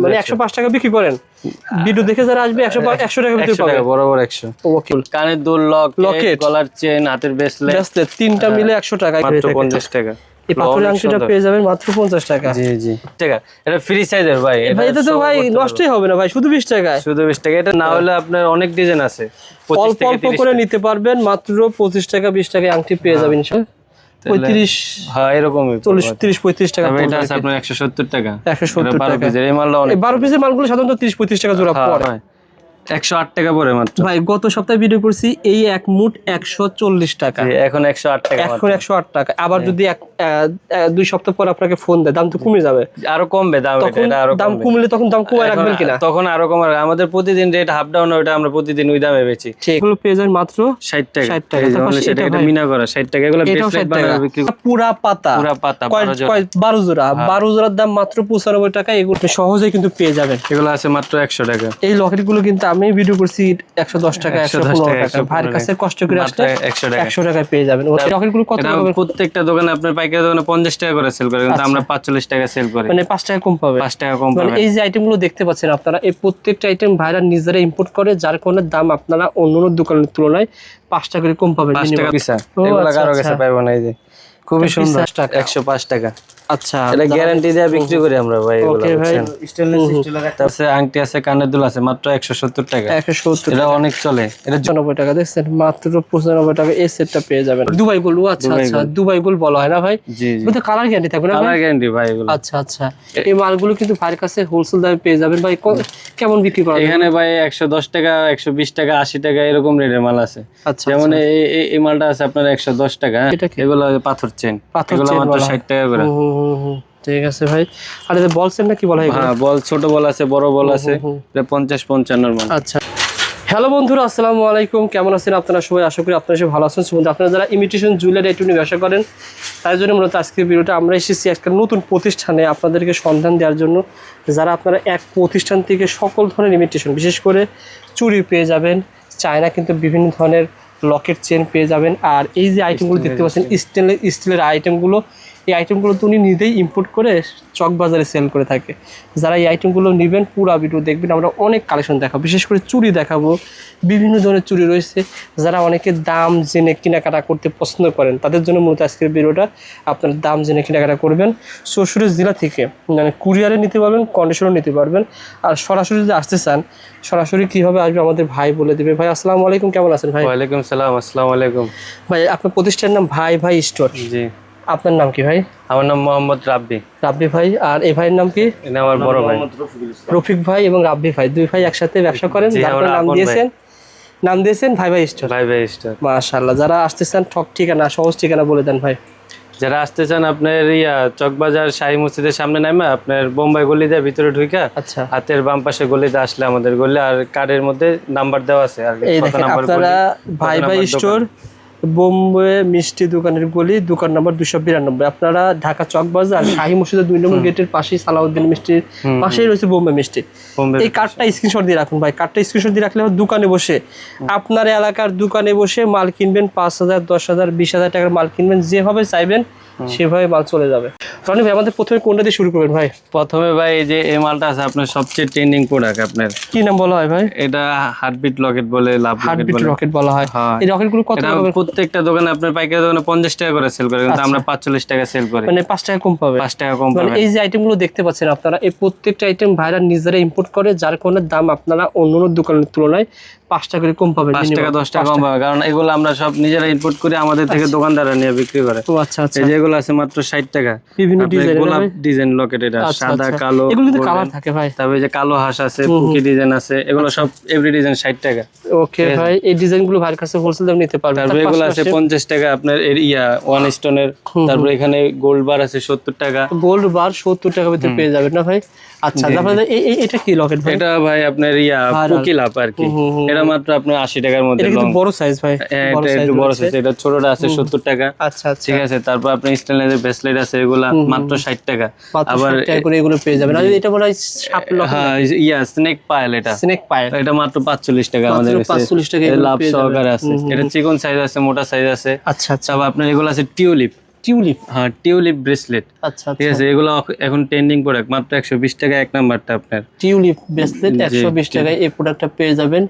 মানে 105 টাকা বিক্রি করেন। ভিডিও দেখে যারা আসবে 100 টাকা ভিতরে পাবে, বরাবর 100। ওকে। কানের দুল, লকেট, গলার চেন, হাতের ব্রেসলেট তিনটা মিলে 100 টাকা, মাত্র 50 টাকা। এই পাথরের আংটিটা পেয়ে যাবেন মাত্র 50 টাকা। জি জি টাকা। এটা ফ্রি সাইজের ভাই। এটা তো ভাই নষ্টই হবে না ভাই, শুধু 20 টাকায়। শুধু 20 টাকা। এটা না হলে আপনার অনেক ডিজাইন আছে, 25 থেকে 30 অল্প করে নিতে পারবেন, মাত্র 25 টাকা 20 টাকায় আংটি পেয়ে যাবেন ইনশাআল্লাহ। 35 হ্যাঁ এরকমই 30-35 টাকা। এটা আছে আপনার 170 টাকা। 170 টাকা। 12 পিসের এই মালটা অনেক। 12 পিসের মালগুলো সাধারণত 30-35 টাকা জোড়া পড়ে। 108 টাকা পড়ে মাত্র। ভাই গত সপ্তাহে ভিডিও করছি, এই এক মুঠ 140 টাকা, এখন 108 টাকা। এখন 108 টাকা। আবার যদি 2 সপ্তাহ পর আপনাকে ফোন দেয়, দাম তো কমে যাবে, আরো কমবে দাম। এটা আরো দাম কমলে তখন দাম কমায় রাখবেন কিনা? তখন আরো কমাবে। আমাদের প্রতিদিন রেট হাফ ডাউন, ওটা আমরা প্রতিদিন ওই দামে বেচি। এগুলো পেয়ে যাবেন মাত্র 60 টাকা। 60 টাকা। এটা মিনা করা 60 টাকা। এগুলো ব্রেসলেট বানাবে বিক্রি। পুরা পাতা 12 জোড়া, 12 জোড়ার দাম মাত্র 95 টাকা। এগুলো সহজেই কিন্তু পেয়ে যাবেন। এগুলো আছে মাত্র 100 টাকা। এই লকেট গুলো কিন্তু আমি ভিডিও করছি 110 টাকা, 115 টাকা। ভাইয়ের কাছে কষ্ট করে আসলে 100 টাকায় পেয়ে যাবেন। ওই লকেট গুলো কত টাকা? প্রত্যেকটা দোকানে আপনার পাইকারি দোকানে 50 টাকা করে সেল করে, কিন্তু আমরা 45 টাকা সেল করি। মানে 5 টাকা কম পাবে। 5 টাকা কম মানে পাবে। এই যে আইটেম গুলো দেখতে পাচ্ছেন আপনারা, এই প্রত্যেকটা আইটেম ভাইরা নিজেরা ইম্পোর্ট করে, যার কারণে দাম আপনারা অন্য দোকানের তুলনায় 5 টাকা করে কম পাবেন। 5 টাকা পিসা। এগুলো কারো কাছে পাবেন না। এই যে খুবই সুন্দর, 105 টাকা। আচ্ছা, এটা গ্যারান্টি দিয়ে বিক্রি করি আমরা ভাই। এগুলো ওকে ভাই। স্টেনলেস স্টিলের একটা আছে, আংটি আছে, কানের দুল আছে, মাত্র 170 টাকা। 170 এটা অনেক চলে। এটা 95 টাকা। দেখছেন মাত্র 95 টাকা এই সেটটা পেয়ে যাবেন। Dubai gold. আচ্ছা আচ্ছা, দুবাই গোল্ড বলা হয় না ভাই? জি জি। কিন্তু কালার গ্যারান্টি থাকবে না? কালার গ্যারান্টি ভাই এগুলো। আচ্ছা আচ্ছা, এই মালগুলো কিন্তু ভাইয়ের কাছে হোলসেল দামে পেয়ে যাবেন। ভাই কেমন বিক্রি করা? এখানে ভাই 110 টাকা, 120 টাকা, 80 টাকা এরকম রেটের মাল আছে। আচ্ছা, যেমন এই মালটা আছে আপনার 110 টাকা। এগুলো পাথর চেন, এগুলো মাত্র 60 টাকা করে। ঠিক আছে ভাই। আর এই বল সেট না কি বলা হয়? হ্যাঁ, বল, ছোট বল আছে, বড় বল আছে। এটা 50-55 এর মাল। আচ্ছা। হ্যালো বন্ধুরা, আসসালামু আলাইকুম। কেমন আছেন আপনারা সবাই? আশা করি আপনারা সবাই ভালো আছেন। আপনারা যারা ইমিটেশন জুয়েলারি আইটেম নিয়ে ব্যবসা করেন, তার জন্য মূলত আজকের ভিডিওটা আমরা এসেছি একটা নতুন প্রতিষ্ঠানে আপনাদেরকে সন্ধান দেওয়ার জন্য। যারা আপনারা এক প্রতিষ্ঠান থেকে সকল ধরনের ইমিটেশন, বিশেষ করে চুড়ি পেয়ে যাবেন, চায়না কিন্তু বিভিন্ন ধরনের লকেট চেন পেয়ে যাবেন। আর এই যে আইটেমগুলো দেখতে পাচ্ছেন স্টিলের আইটেমগুলো, এই আইটেমগুলো তো উনি নিজেই ইম্পোর্ট করে চক বাজারে সেল করে থাকে। যারা এই আইটেমগুলো নেবেন, পুরো ভিডিও দেখবেন। আমরা অনেক কালেকশন দেখাবো, বিশেষ করে চুড়ি দেখাবো। বিভিন্ন ধরনের চুড়ি রয়েছে, যারা অনেকে দাম জেনে কেনাকাটা করতে পছন্দ করেন, তাদের জন্য মূলত আজকের ভিডিওটা। আপনার দাম জেনে কেনাকাটা করবেন। চৌষট্টি জেলা থেকে মানে কুরিয়ারে নিতে পারবেন, কন্ডিশনও নিতে পারবেন। আর সরাসরি যদি আসতে চান, সরাসরি কীভাবে আসবে আমাদের ভাই বলে দেবে। ভাই আসসালামু আলাইকুম, কেমন আছেন ভাই? ওয়ালাইকুম সালাম। আসসালামু আলাইকুম ভাই। আপনার প্রতিষ্ঠানের নাম ভাই স্টোর? জি। আপনার নাম কি ভাই? আমার নাম মোহাম্মদ রাব্বি। রাব্বি ভাই। আর এই ভাইয়ের নাম কি? এটা আমার বড় ভাই রফিক ভাই এবং রাব্বি ভাই, দুই ভাই একসাথে ব্যবসা করেন, নাম দিয়েছেন ভাই স্টোর। ভাই স্টোর। মাশাআল্লাহ। যারা আসতে চান ঠিকানা, সহজ ঠিকানা বলে দেন ভাই। যারা আসতে চান আপনার চকবাজার শাহী মসজিদের সামনে নামে আপনার বোম্বাই গলিতে ভিতরে ঢুকা, আচ্ছা, হাতের বাম পাশে গলিতে আসলে আমাদের গলি, আর কার্ডের মধ্যে নাম্বার দেওয়া আছে। আর এই দেখেন আপনারা ভাই স্টোর, বোম্বে মিষ্টি দোকানের গলি, দোকান নম্বর 292। আপনারা ঢাকা চকবাজার শাহী মসজিদের 2 নম্বর গেটের পাশেই সালাউদ্দিন মিষ্টির পাশেই রয়েছে বোম্বে মিষ্টি। এই কার্ডটা স্ক্রিনশট দিয়ে রাখুন ভাই। কার্ডটা স্ক্রিনশট দিয়ে রাখলে দোকানে বসে, আপনার এলাকার দোকানে বসে মাল কিনবেন। 5,000, 10,000, 20,000 টাকার মাল কিনবেন, যেভাবে চাইবেন সেভাবে মাল চলে যাবে। রনি ভাই, আমাদের প্রথমে কোনটা দিয়ে শুরু করবেন ভাই? প্রথমে ভাই এই যে এই মালটা আছে আপনার সবচেয়ে ট্রেন্ডিং প্রোডাক্ট। আপনার কি নাম বলা হয় ভাই? এটা হার্টবিট লকেট বলে, লাভ রকেট বলা হয়। এই রকেটগুলো কত টাকা? প্রত্যেকটা দোকানে আপনার পাইকারি দোকানে 50 টাকা করে সেল করে, কিন্তু আমরা 45 টাকা সেল করি। মানে 5 টাকা কম পাবে। 5 টাকা কম পাবে। এই যে আইটেমগুলো দেখতে পাচ্ছেন আপনারা, এই প্রত্যেকটা আইটেম ভাইরা নিজেরা ইম্পোর্ট করে, যার কারণে দাম আপনারা অন্য দোকানের তুলনায় 5 টাকা করে কম পাবেন। 5 টাকা 10 টাকা কম পাবে, কারণ এগুলো আমরা সব নিজেরা ইম্পোর্ট করে আমাদের থেকে দোকানদাররা নিয়ে বিক্রি করে। ও আচ্ছা আচ্ছা। এই যেগুলো আছে মাত্র 60 টাকা। বিভিন্ন ডিজাইন, গোলাপ ডিজাইন লকেট, এটা সাদা কালো, এগুলো কিন্তু কালার থাকে ভাই। তারপরে যে কালো হাঁস আছে, পুকি ডিজাইন আছে, এগুলো সব এভরি ডিজাইন 60 টাকা। ওকে ভাই, এই ডিজাইনগুলো ভাইয়ের কাছে হোলসেল দাম নিতে পারবেন। তারপরে এগুলো আছে 50 টাকা আপনার ওয়ান স্টোনের। তারপরে এখানে গোল্ড বার আছে 70 টাকা। গোল্ড বার 70 টাকা ভিতরে পেয়ে যাবেন না ভাই? আচ্ছা, তারপরে এটা কি লকেট ভাই? এটা ভাই আপনার পুকি লাভ আর কি। এটা মাত্র আপনার 80 টাকার মধ্যে। এটা কিন্তু বড় সাইজ ভাই। এটা একটু বড় সাইজ। এটা ছোটটা আছে 70 টাকা। আচ্ছা আচ্ছা, ঠিক আছে। তারপর আপনার স্টেনলেসের ব্রেসলেট আছে, এগুলা মাত্র 60 টাকা। আবার 60 টাকা করে এগুলো পেয়ে যাবেন। আর এটা বলা হয় সাপ লকেট। হ্যাঁ, স্নেক পাইল। এটা স্নেক পাইল, এটা মাত্র 45 টাকা আমাদের কাছে। 45 টাকা লাভ সহকারে আছে। এটা চিকন সাইজ আছে, মোটা সাইজ আছে। আচ্ছা আচ্ছা। তারপর আপনার এগুলো আছে টিউলিপ। টিউলিপ। হ্যাঁ টিউলিপ ব্রেসলেট, আচ্ছা ঠিক আচ্ছা, আছে, এগুলো এখন ট্রেন্ডিং প্রোডাক্ট, মাত্র 120 টাকা এক নাম্বারটা আপনার। টিউলিপ ব্রেসলেট জি, 120 টাকায় এই প্রোডাক্টটা পেয়ে যাবেন।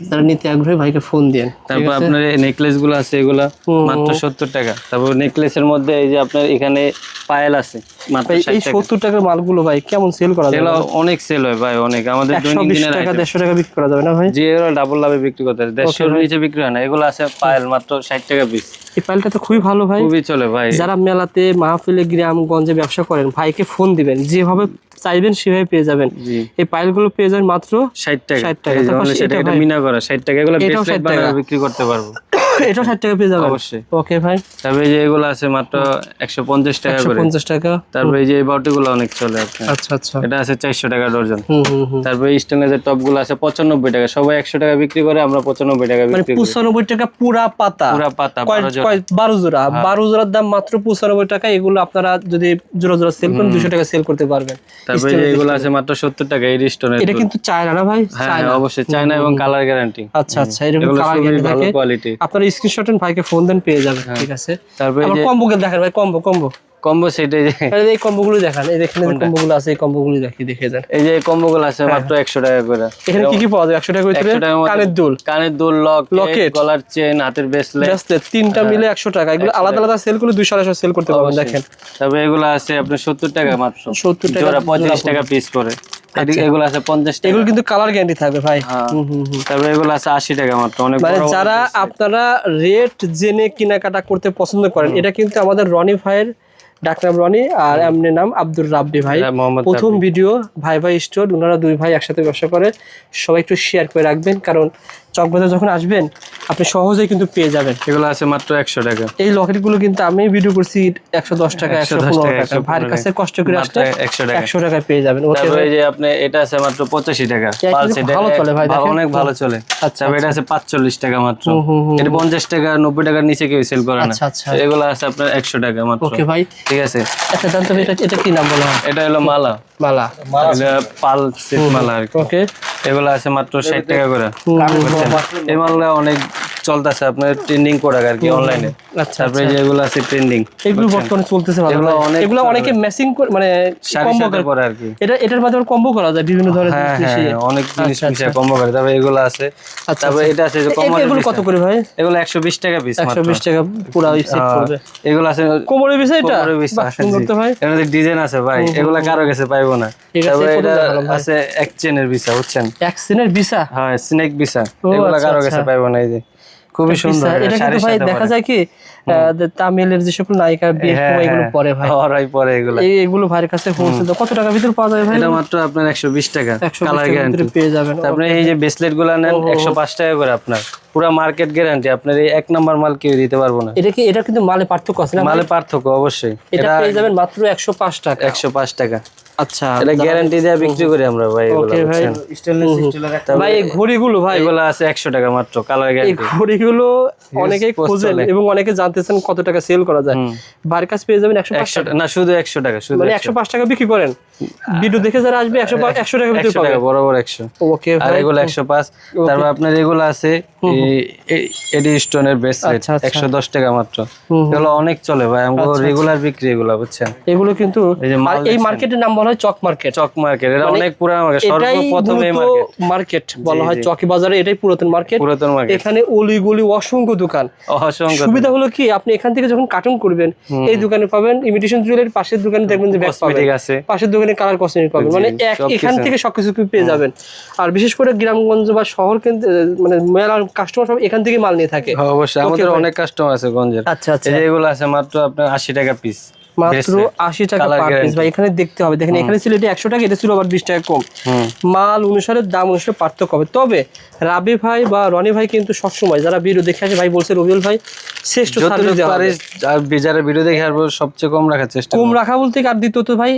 যারা নিতে আগ্রহী ভাইকে ফোন দেন। ঠিক তারপর আছে, আপনার নেকলেস গুলো আছে এগুলা মাত্র 70 টাকা। তারপর নেকলেসের মধ্যে এই যে আপনার এখানে পায়েল আছে মাত্র ভাই 60 এই টাকা। 70 টাকার মালগুলো ভাই কেমন সেল করা যায়? এগুলো অনেক সেল হয় ভাই, অনেক আমাদের দৈনিক 120 দিনের টাকা item। 150 টাকা বিক্রি করা যাবে না ভাই? যে এগুলো ডাবল লাভে বিক্রি করতে হয়, 150 ভাই। নিচে বিক্রি হয় না। এগুলো আছে পায়েল মাত্র 60 টাকা পিস, এই পাইলটা তো খুবই ভালো ভাই। খুবই চলে ভাই। যারা মেলাতে মাহফিলে গ্রামগঞ্জে ব্যবসা করেন ভাইকে ফোন দিবেন, যেভাবে চাইবেন সেভাবে পেয়ে যাবেন। জি এই পাইলগুলো পেয়ে যাবেন মাত্র 60 টাকা। 60 টাকা। এই যে তারপর only এটা 60 টাকা, ভাই। এটা মিনা করা 60 টাকা। এগুলো এটাও ব্রেসলেট 60 টাকা। বানায় বিক্রি করতে পারবো এটাও 60 টাকা পেয়ে যাবেন অবশ্যই। ওকে ভাই। তারপরে এই যে এগুলো আছে মাত্র 150 টাকা করে। 150 টাকা। তারপরে এই যে এই বাউটি গুলো অনেক চলে আপনার, আচ্ছা আচ্ছা, এটা আছে 400 টাকা ডজন। হুম। তারপরে স্টেনলেসের টপ গুলো আছে 95 টাকা। সবাই 100 টাকা বিক্রি করে, আমরা 95 টাকা মানে বিক্রি করি। 95 টাকা পুরা পাতা, পুরা পাতা 12 জোড়া। 12 জোড়া, 12 জোড়ার দাম মাত্র 95 টাকা। এগুলো আপনারা যদি জোড়া জোড়া সেল করেন 200 টাকা সেল করতে পারবেন। তারপরে এই যে এগুলো আছে মাত্র 70 টাকা এই স্টোনের। এটা কিন্তু চায়না না ভাই? হ্যাঁ চায়না অবশ্যই চায়না এবং কালার গ্যারান্টি। আচ্ছা আচ্ছা, এরকম এগুলো কালার খুবই গ্যারান্টি ভালো থাকে। কোয়ালিটি। আপনারা স্ক্রিনশট এন ভাইকে ফোন দেন পেয়ে যাবেন। ঠিক আছে, তারপরে এই আবার যে কম্বো গুলো দেখেন ভাই, কম্বো কম্বো সেট, এই যে এই কম্বোগুলো দেখান। এই দেখেন এই কম্বোগুলো আছে, এই কম্বোগুলো দেখে দেন। এই যে কম্বো গুলো আছে মাত্র 100 টাকা করে। এখানে কি কি পাওয়া যায় 100 টাকা ভিতরে? 100 টাকার মধ্যে কানের দুল, লকেট, লকেট, গলার চেন, হাতের ব্রেসলেট, তিনটা মিলে 100 টাকা। এগুলো আলাদা আলাদা সেল করলে 200 সেল করতে পারবেন। দেখেন তারপরে এগুলো আছে আপনার 70 টাকা মাত্র, 70 টাকা জোড়া 25 টাকা পিস করে। এগুলো আছে 50 টাকা। এগুলো কিন্তু কালার গ্যারান্টি থাকবে ভাই। তারপরে এগুলো আছে 80 টাকা মাত্র, অনেক মানে বড়। যারা আপনারা রেট জেনে কেনাকাটা করতে পছন্দ করেন, এটা কিন্তু আমাদের রনি ভাইয়ের ডাকনাম রনি, আর এমনি নাম আব্দুর রাব্বি ভাই। মোহাম্মদ প্রথম ভিডিও ভাই স্টোর, ওনারা দুই ভাই একসাথে ব্যবসা করে। সবাই একটু শেয়ার করে রাখবেন, কারণ চকবাজার যখন আসবেন আপনি সহজেই কিন্তু পেয়ে যাবেন। এগুলো আছে মাত্র 100 টাকা। এই লকেট গুলো কিন্তু আমি ভিডিও করছি 110 টাকা, 115 টাকা। ভাইয়ের কাছে কষ্ট করে আসলে 100 টাকা। 100 টাকায় পেয়ে যাবেন। ওকে তারপরে ভাই, এই যে আপনি এটা আছে মাত্র 85 টাকা। এটা পালস, কিন্তু এটা ভালো চলে ভাই, দেখেন। অনেক ভালো চলে। আচ্ছা, তারপরে এটা আছে 45 টাকা মাত্র। এটা 50 টাকা 90 টাকার নিচে কেউ সেল করে না। আচ্ছা আচ্ছা, এগুলো আছে আপনার 100 টাকা মাত্র। ওকে ভাই। ঠিক আছে, আচ্ছা জানতে হবে এটা কি নাম বলা হয়? এটা হলো মালা, মালা। এটা পাল সেট মালা আর কি। ওকে, এগুলো আছে মাত্র 60 টাকা করে। এই মালটা অনেক চলতেছে আপনার ট্রেন্ডিং প্রোডাক্ট আর কি অনলাইনে। আচ্ছা তারপরে যে এগুলো আছে ট্রেন্ডিং, এগুলো বর্তমানে চলতেছে ভালো। এগুলো অনেক এগুলো অনেকে ম্যাচিং মানে শাড়ির কম্বো সাথে পরে আর কি। এটার মাধ্যমে কম্বো করা যায় বিভিন্ন ধরনের হ্যাঁ জিনিস। হ্যাঁ, অনেক জিনিস আচ্ছা, মিশিয়ে কম্বো করে। তারপরে এগুলো আছে। আচ্ছা, তারপরে এটা আছে যে কম্বো। এগুলো কত করে ভাই? এগুলো 120 টাকা পিস মাত্র। 120 টাকা পুরো সেট করবে। এগুলো আছে কোমরের বিষয় এটা কোমরের পিস। বাহ, সুন্দর তো ভাই। এর মধ্যে ডিজাইন আছে ভাই, এগুলো কারো কাছে পাইবো না। ঠিক আছে, তারপরে কত এটা দেখালাম ভাই? আছে এক চেনের ভিসা, বুঝছেন? অ্যাকশনের ভিসা। হ্যাঁ স্নেক ভিসা, ও, এগুলো আচ্ছা, কারো আচ্ছা। কাছে পাইবো না। এই যে খুবই সুন্দর, এটা কিন্তু শাড়ির ভাই সাথে দেখা পরে। যায় কি তামিলের যে সকল নায়িকা বিয়ে হ্যাঁ, এগুলো পরে ভাই। ওরাই পরে এগুলো। এগুলো ভাইয়ের কাছে হোলসেল কত টাকা ভিতর পাওয়া যায় ভাই? এটা মাত্র আপনার 120 টাকা, 120 কালার টাকার গ্যারান্টি ভিতরে পেয়ে যাবেন। তারপরে এই যে ব্রেসলেট গুলো নেন 105 টাকা করে আপনার, পুরো মার্কেট গ্যারান্টি। আপনার এই এক নাম্বার মাল কেউ দিতে পারবো না। এটা কিন্তু মালে পার্থক্য আছে না? মালে পার্থক্য অবশ্যই। এটা পেয়ে যাবেন মাত্র 105 টাকা। 105 টাকা। আচ্ছা, এটা গ্যারান্টি দিয়ে বিক্রি করি আমরা ভাই এগুলো, ওকে ভাই। বুঝছেন? ভাই এই ঘড়িগুলো ভাই, এগুলো আছে 100 টাকা মাত্র, কালার এই গ্যারান্টি। ঘড়িগুলো অনেকেই post খোঁজেন চলে। এবং অনেকে জানতেছেন কত টাকা সেল করা যায়। ভাইয়ের কাছে পেয়ে যাবেন 105 100 টাকা। না, শুধু 100 টাকা, শুধু মানে 100 105 টাকা বিক্রি করেন। ভিডিও দেখে যারা আসবে 100 টাকা ভিতরে 100 পাবে। টাকা বরাবর 100। ওকে আর ভাই, এগুলো 105। তারপর আপনার এগুলো আছে এডি স্টোনের ব্রেসলেট আচ্ছা, আচ্ছা। 110 টাকা মাত্র। এগুলো অনেক চলে ভাই, আমগো রেগুলার বিক্রি এগুলো, বুঝছেন? এগুলো কিন্তু এই যে মাল আর এই মার্কেটের নাম বলা হয় চক মার্কেট। চক মার্কেট, এটা মানে অনেক পুরানো মার্কেট, এটাই সর্বপ্রথম এই মূলত মার্কেট, মার্কেট বলা হয় চকি বাজারে। এটাই পুরাতন মার্কেট। পুরাতন মার্কেট, এখানে অলিগলি অসংখ্য দোকান। অসংখ্য। সুবিধা হলো কি, আপনি এখান থেকে যখন কার্টুন করবেন এই দোকানে পাবেন ইমিটেশন জুয়েলারি, পাশের দোকানে দেখবেন যে ব্যাগ পাবেন, কসমেটিক আছে, পাশের দোকানে কালার কসমেটিক পাবেন। মানে এখান থেকে সবকিছু পেয়ে যাবেন। আর বিশেষ করে গ্রামগঞ্জ বা শহর কেন্দ্রে মানে মেলার কাস্টমার সব এখান থেকে মাল নিয়ে থাকে। হ্যাঁ, অবশ্যই আমাদের অনেক কাস্টমার আছে গঞ্জের। আচ্ছা আচ্ছা, এই যে এগুলো আছে মাত্র আপনার 80 টাকা পিস, মাত্র 80 টাকা Color পার পিস guarantee। ভাই। এখানে দেখতে হবে, দেখেন এখানে ছিল এটা 100 টাকা, এটা ছিল আবার 20 টাকা কম। মাল অনুসারে দাম অনুসারে পার্থক্য হবে। তবে রাবি ভাই বা রনি ভাই কিন্তু সবসময় যারা ভিডিও দেখে আসে, ভাই বলছে রবিউল ভাই শ্রেষ্ঠ সার্ভিস দেওয়া হবে। যারা ভিডিও দেখে আসবো সবচেয়ে কম রাখার চেষ্টা কম রাখা বলতে আর দ্বিতীয়ত ভাই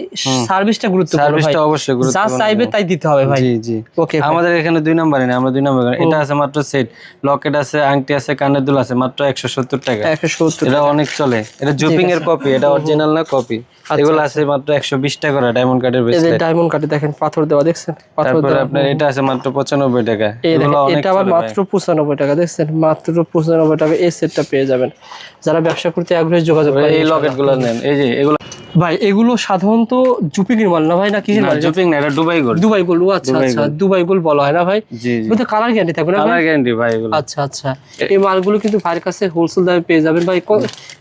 সার্ভিসটা গুরুত্বপূর্ণ ভাই। সার্ভিসটা অবশ্যই যা গুরুত্বপূর্ণ। চাইবে তাই দিতে হবে ভাই। জি জি, ওকে আমাদের এখানে 2 নম্বরে না, আমরা 2 নম্বর। এটা আছে মাত্র সেট, লকেট আছে, আংটি আছে, কানের দুল আছে, মাত্র 170 টাকা। 170 এটা অনেক চলে। এটা জুপিং এর কপি, এটা অরিজিনাল অরিজিনাল না কপি। এগুলো আছে মাত্র 120 টাকা করে ডায়মন্ড কাটের এই যে ব্রেসলেট। ডায়মন্ড কাটে দেখেন পাথর দেওয়া, দেখছেন পাথর তারপরে দেওয়া। আপনার এটা আছে মাত্র 95 টাকা। এই এগুলো দেখেন, অনেক এটা আবার চলে ভাই। মাত্র 95 টাকা, দেখছেন মাত্র 95 টাকা এই সেটটা পেয়ে যাবেন। যারা ব্যবসা করতে আগ্রহী যোগাযোগ করেন। এই লকেট গুলো নেন, এই যে এগুলো ভাই এগুলো সাধারণত জুপিগির মাল না ভাই, না কি না জুপিং না, এটা দুবাই গোল্ড। Dubai gold. আচ্ছা আচ্ছা, দুবাই গোল্ড বলা হয় না ভাই? জি জি, কিন্তু কালার গ্যারান্টি থাকবে না ভাই? কালার গ্যারান্টি ভাই এগুলো। আচ্ছা আচ্ছা, এই মালগুলো কিন্তু ভাইয়ের কাছে হোলসেল দামে পেয়ে যাবেন ভাই।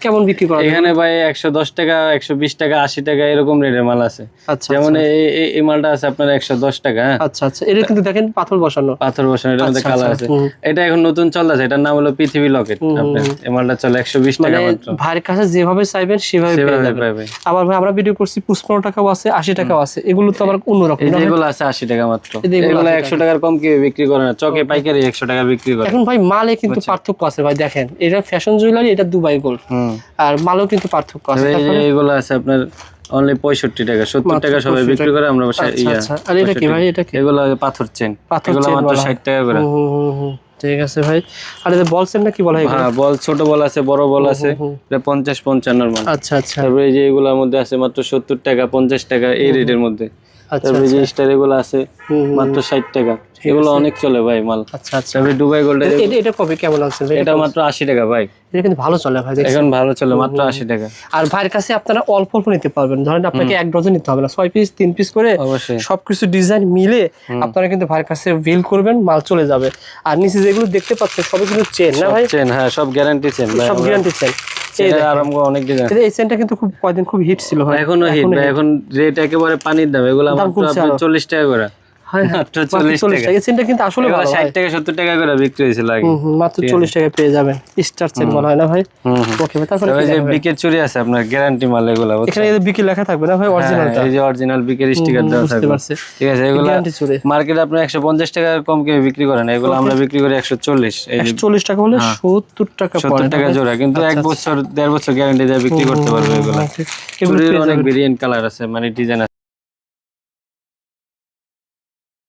কেমন বিক্রি করা যায়? এখানে ভাই 110 টাকা, 120 টাকা, 80 টাকা এরকম রেটের মাল আছে। আচ্ছা যেমন এই মালটা আছে আপনার 110 টাকা। হ্যাঁ, আচ্ছা আচ্ছা, এটা কিন্তু দেখেন পাথর বসানো। পাথর বসানো, এটার মধ্যে আচ্ছা, কালার আচ্ছা, আছে। এটা এখন নতুন চলতেছে, এটার নাম হলো পৃথিবী লকেট। আপনার এই মালটা চলে 120 মানে টাকা মাত্র। ভাইয়ের কাছে যেভাবে চাইবেন সেভাবে পেয়ে সেভাবে যাবেন। পাবে। আবার ভাই আমরা ভিডিও করছি 55 টাকাও আছে, 80 টাকাও আছে, এগুলো তো আবার অন্যরকম এই না যে ভাই? এগুলো আছে 80 টাকা মাত্র। এই যে এগুলো এগুলো 80 100 টাকার কম কেউ বিক্রি করে না, চকে পাইকারি 100 টাকা বিক্রি করে। এখন ভাই মালে কিন্তু পার্থক্য আছে ভাই, দেখেন এটা ফ্যাশন জুয়েলারি, এটা দুবাই গোল্ড, আর মালেও কিন্তু পার্থক্য আছে। এই যে এগুলো আছে আপনার অনলি 65 টাকা, 70 টাকা সবাই বিক্রি করে, আমরা আচ্ছা আচ্ছা, আর এটা কি ভাই? এটা কি? এগুলো পাথর চেন, পাথর এগুলো চেন মাত্র বলা হয়। 60 টাকা করে। ঠিক আছে ভাই। আর এটা বলছেন না কি বলা হয়? হ্যাঁ, বল ছোট বল আছে, বড় বল আছে, এটা 50-55 এর মান। আচ্ছা আচ্ছা তারপরে এই যে এগুলোর মধ্যে আছে মাত্র 70 টাকা, 50 টাকা এই রেটের মধ্যে। আচ্ছা তারপরে এই যে স্টার এগুলো আছে মাত্র 60 টাকা। এগুলো অনেক চলে ভাই মাল। আচ্ছা আচ্ছা, তারপরে দুবাই গোল্ড এটা কবে কেমন আছে ভাই? এটা মাত্র 80 টাকা ভাই। এটা কিন্তু ভালো চলে ভাই, দেখছেন? এখন ভালো চলে মাত্র 80 টাকা। আর ভাইয়ের কাছে আপনারা অল্প অল্প নিতে পারবেন, ধরেন আপনাকে 1 ডজন নিতে হবে না, 6 পিস 3 পিস করে অবশ্যই সবকিছু ডিজাইন মিলে আপনারা কিন্তু ভাইয়ের কাছে বিল করবেন, মাল চলে যাবে। আর নিচে যেগুলো দেখতে পাচ্ছেন সবই কিন্তু চেন না ভাই? চেন, হ্যাঁ সব গ্যারান্টি চেন ভাই, সব গ্যারান্টি চেন। এটা আরাম অনেক ডিজাইন। এই চেনটা কিন্তু খুব কয়দিন খুব হিট ছিল ভাই, এখনো হিট ভাই, এখন রেট একেবারে পানির দাম। এগুলো মাত্র আপনার 40 টাকা করে। মাত্র 40 টাকা। এই চেনটা কিন্তু আসলে ভালো ভাই। 60 টাকা 70 টাকা করে বিক্রি হয়েছিল আগে। মাত্র 40 টাকায় পেয়ে যাবেন। স্টার চেন বলা হয় না ভাই? ওকে ভাই, তারপরে ওই যে বিকের চুড়ি আছে আপনার গ্যারান্টি মাল এগুলো। এখানে এই বিকি লেখা থাকবে না ভাই? অরিজিনালটা এই যে অরিজিনাল বিকের স্টিকার দেওয়া বুঝতে থাকবে। পারছি। ঠিক আছে, এগুলো গ্যারান্টি চুড়ি মার্কেটে আপনি 150 টাকা কম কেউ বিক্রি করে না, এগুলো আমরা বিক্রি করি 140। এই যে 140 টাকা হলে 70 টাকা পড়ে 70 টাকা জোড়া, কিন্তু 1 বছর 1.5 বছর গ্যারান্টি দিয়ে বিক্রি করতে পারবে এগুলো। এগুলো চুড়ির অনেক ভেরিয়েন্ট কালার আছে, মানে ডিজাইন আছে।